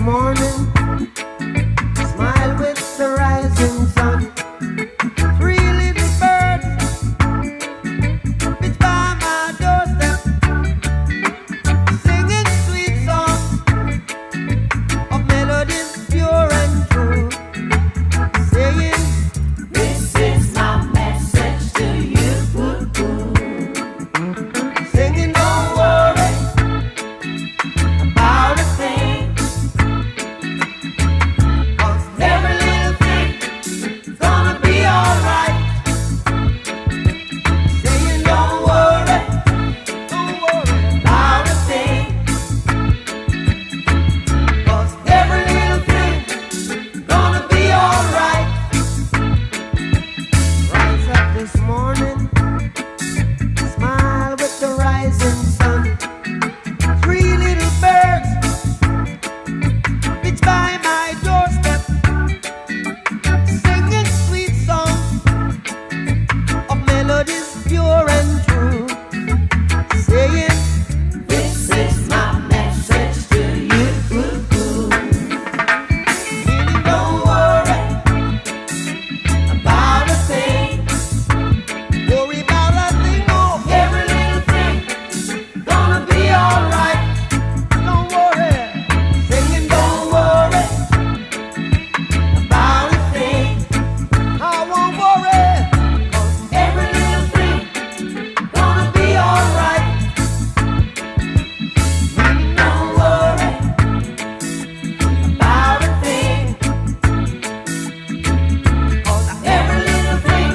morning, smile with the rising sun. Three little birds pitch by my doorstep, singing sweet songs of melodies pure and true, saying, "This is my message to you." Singing, "Don't worry about a thing, 'cause every little thing's gonna be alright." Saying, "Don't worry about a thing, 'cause every little thing's gonna be alright." Rise up this morning, smile with the rising sun. Three little birds pitch by my doorstep, singing sweet songs of melodies pure and true, saying, "This is my message to you." Meaning, don't worry about a thing. Worry about a thing, oh, every little thing gonna be alright. Don't worry, singing, "Don't worry about a thing." I won't worry, 'cause every little thing gonna be alright. Don't worry about a thing, 'cause every little thing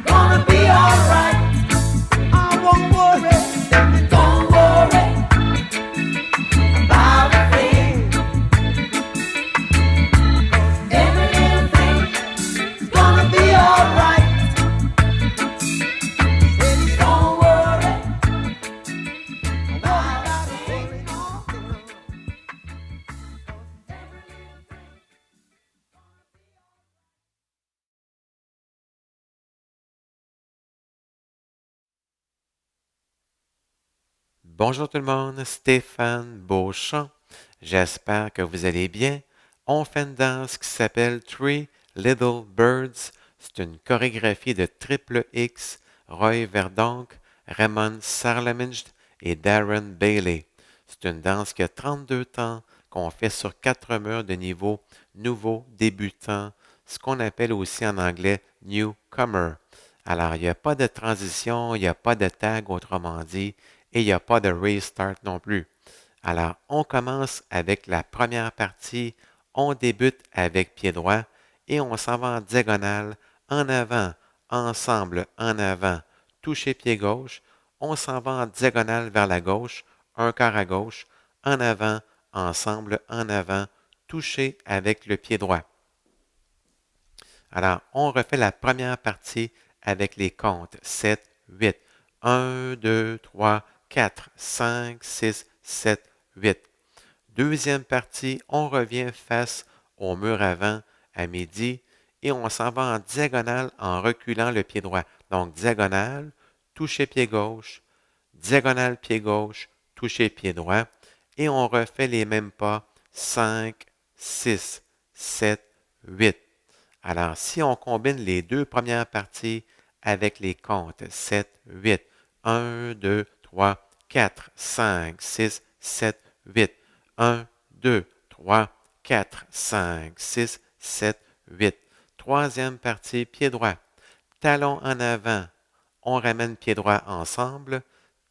gonna be alright. I won't worry, don't worry about a thing, 'cause every little thing's gonna be alright. Said, "Don't worry about a thing." Bonjour tout le monde, Stéphane Beauchamp. J'espère que vous allez bien. On fait une danse qui s'appelle Three Little Birds. C'est une chorégraphie de Triple X, Roy Verdonk, Raymond Sarlemincht et Darren Bailey. C'est une danse qui a 32 temps, qu'on fait sur 4 murs de niveau nouveau, débutant, ce qu'on appelle aussi en anglais newcomer. Alors, il n'y a pas de transition, il n'y a pas de tag, autrement dit, et il n'y a pas de restart non plus. Alors, on commence avec la première partie, on débute avec pied droit et on s'en va en diagonale, en avant, ensemble, en avant, toucher pied gauche, on s'en va en diagonale vers la gauche, un quart à gauche, en avant, ensemble, en avant, toucher avec le pied droit. Alors, on refait la première partie avec les comptes 7, 8. 1, 2, 3, 4, 5, 6, 7, 8. Deuxième partie, on revient face au mur avant à midi et on s'en va en diagonale en reculant le pied droit. Donc, diagonale, toucher pied gauche, diagonale pied gauche, toucher pied droit et on refait les mêmes pas 5, 6, 7, 8. Alors, si on combine les deux premières parties avec les comptes 7, 8, 1, 2, 3, 4, 5, 6, 7, 8, 1, 2, 3, 4, 5, 6, 7, 8. Troisième partie, pied droit. Talon en avant, on ramène pied droit ensemble.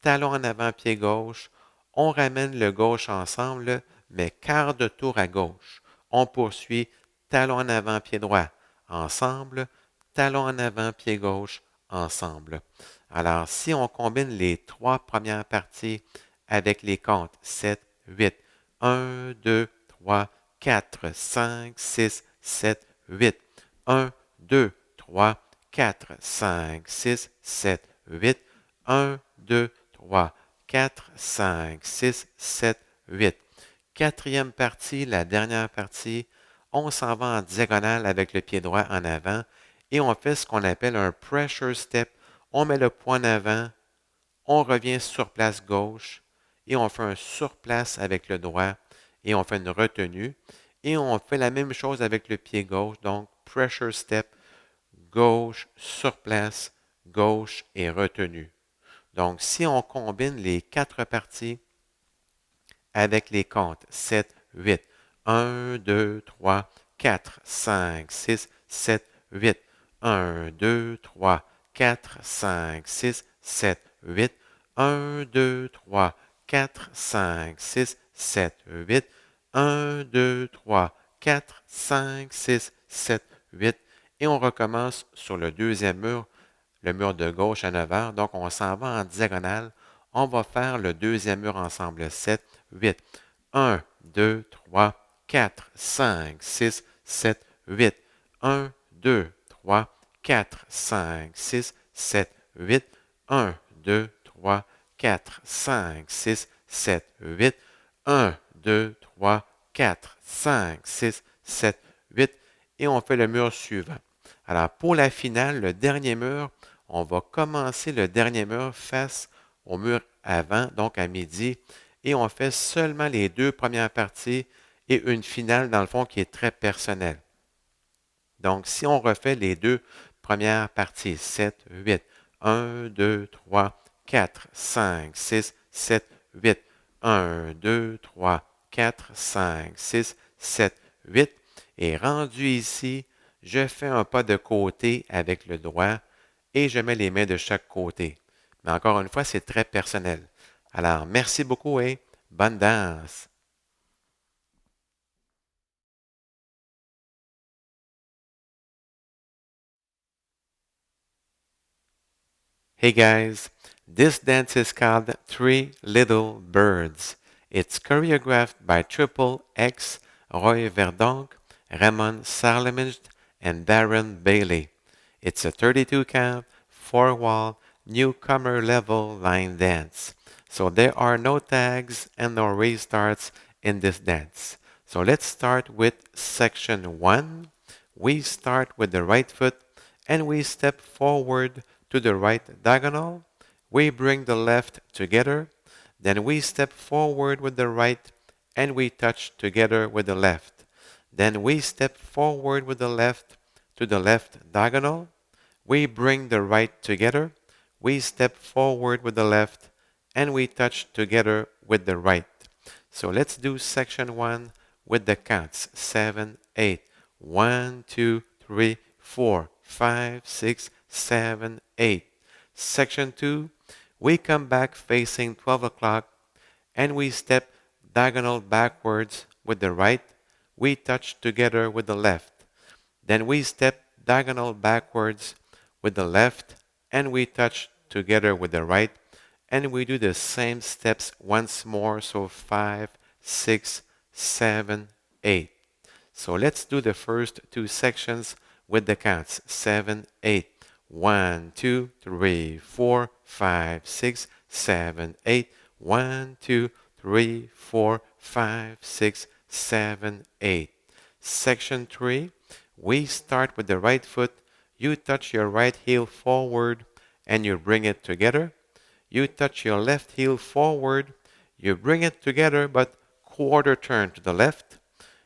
Talon en avant, pied gauche. On ramène le gauche ensemble, mais quart de tour à gauche. On poursuit talon en avant, pied droit ensemble. Talon en avant, pied gauche ensemble. Alors, si on combine les trois premières parties avec les comptes 7, 8, 1, 2, 3, 4, 5, 6, 7, 8, 1, 2, 3, 4, 5, 6, 7, 8, 1, 2, 3, 4, 5, 6, 7, 8. Quatrième partie, la dernière partie, on s'en va en diagonale avec le pied droit en avant et on fait ce qu'on appelle un pressure step. On met le poing en avant, on revient sur place gauche et on fait un surplace avec le droit et on fait une retenue. Et on fait la même chose avec le pied gauche, donc pressure step, gauche, sur place, gauche et retenue. Donc, si on combine les 4 parties avec les comptes 7, 8, 1, 2, 3, 4, 5, 6, 7, 8, 1, 2, 3, 4, 5, 6, 7, 8, 1, 2, 3, 4, 5, 6, 7, 8, 1, 2, 3, 4, 5, 6, 7, 8, et on recommence sur le deuxième mur, le mur de gauche à 9 heures. Donc, on s'en va en diagonale. On va faire le deuxième mur ensemble. 7, 8. 1, 2, 3, 4, 5, 6, 7, 8. 1, 2, 3, 4, 5, 6, 7, 8. 1, 2, 3, 4, 5, 6, 7, 8. 1, 2, 3, 4, 5, 6, 7, 8. Et on fait le mur suivant. Alors, pour la finale, le dernier mur, on va commencer le dernier mur face au mur avant, donc à midi, et on fait seulement les 2 premières parties et une finale, dans le fond, qui est très personnelle. Donc, si on refait les 2 premières parties, 7, 8, 1, 2, 3, 4, 5, 6, 7, 8, 1, 2, 3, 4, 5, 6, 7, 8, et rendu ici, je fais un pas de côté avec le doigt et je mets les mains de chaque côté. Mais encore une fois, c'est très personnel. Alors, merci beaucoup et bonne danse. Hey guys, this dance is called Three Little Birds. It's choreographed by Triple X, Roy Verdonk, Ramon Sarlemist, and Baron Bailey. It's a 32 count, 4-wall, newcomer level line dance. So there are no tags and no restarts in this dance. So let's start with section 1. We start with the right foot and we step forward to the right diagonal. We bring the left together. Then we step forward with the right and we touch together with the left. Then we step forward with the left to the left diagonal. We bring the right together. We step forward with the left and we touch together with the right. So let's do section 1 with the counts 7, 8. 1, 2, 3, 4, 5, 6, 7, 8. Section 2, we come back facing 12 o'clock and we step diagonal backwards with the right. We touch together with the left. Then we step diagonal backwards with the left and we touch together with the right. And we do the same steps once more. So 5, 6, 7, 8. So let's do the first 2 sections with the counts 7, 8. 1, 2, 3, 4, 5, 6, 7, 8. 1, 2, 3, 4, 5, 6, 7, 8. Section 3, we start with the right foot. You touch your right heel forward and you bring it together. You touch your left heel forward. You bring it together but quarter turn to the left.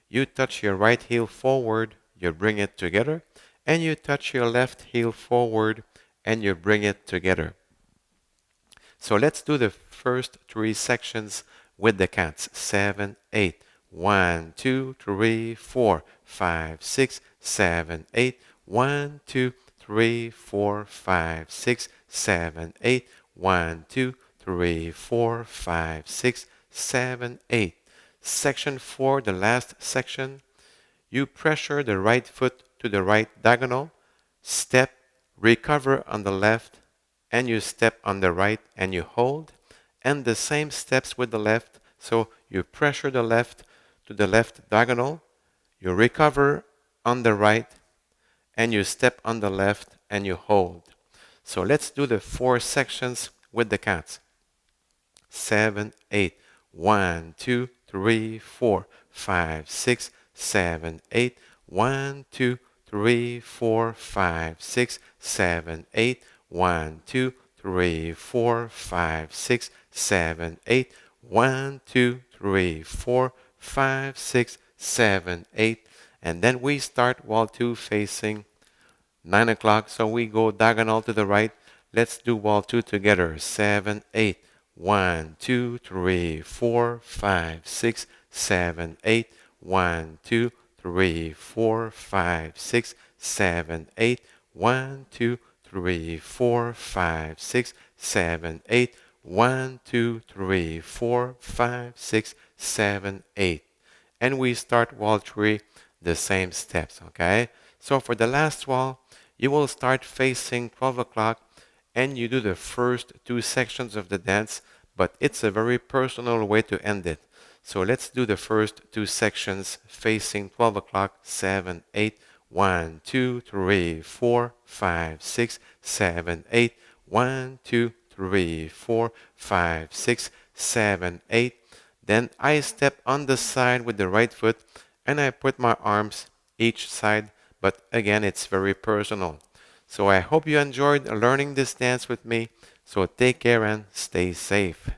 You touch your right heel forward. You bring it together. And you touch your left heel forward and you bring it together. So let's do the first 3 sections with the counts 7, 8. 1, 2, 3, 4, 5, 6, 7, 8. 1, 2, 3, 4, 5, 6, 7, 8. 1, 2, 3, 4, 5, 6, 7, 8. Section 4, the last section. You pressure the right foot to the right diagonal, step, recover on the left, and you step on the right and you hold. And the same steps with the left. So you pressure the left to the left diagonal, you recover on the right, and you step on the left and you hold. So let's do the 4 sections with the counts. 7, 8. 1, 2, 3, 4, 5, 6, 7, 8. 1, 2, 3, 4, 5, 6, 7, 8. 1, 2, 3, 4, 5, 6, 7, 8. 1, 2, 3, 4, 5, 6, 7, 8. And then we start wall 2 facing 9 o'clock. So we go diagonal to the right. Let's do wall 2 together. 7, 8. 1, 2, 3, 4, 5, 6, 7, 8. 1, 2, 3, 4, 5, 6, 7, 8. 1, 2, 3, 4, 5, 6, 7, 8. 1, 2, 3, 4, 5, 6, 7, 8. And we start wall 3 the same steps, okay? So for the last wall, you will start facing 12 o'clock and you do the first 2 sections of the dance, but it's a very personal way to end it. So let's do the first 2 sections facing 12 o'clock, 7, 8, 1, 2, 3, 4, 5, 6, 7, 8, 1, 2, 3, 4, 5, 6, 7, 8. Then I step on the side with the right foot and I put my arms each side, but again, it's very personal. So I hope you enjoyed learning this dance with me. So take care and stay safe.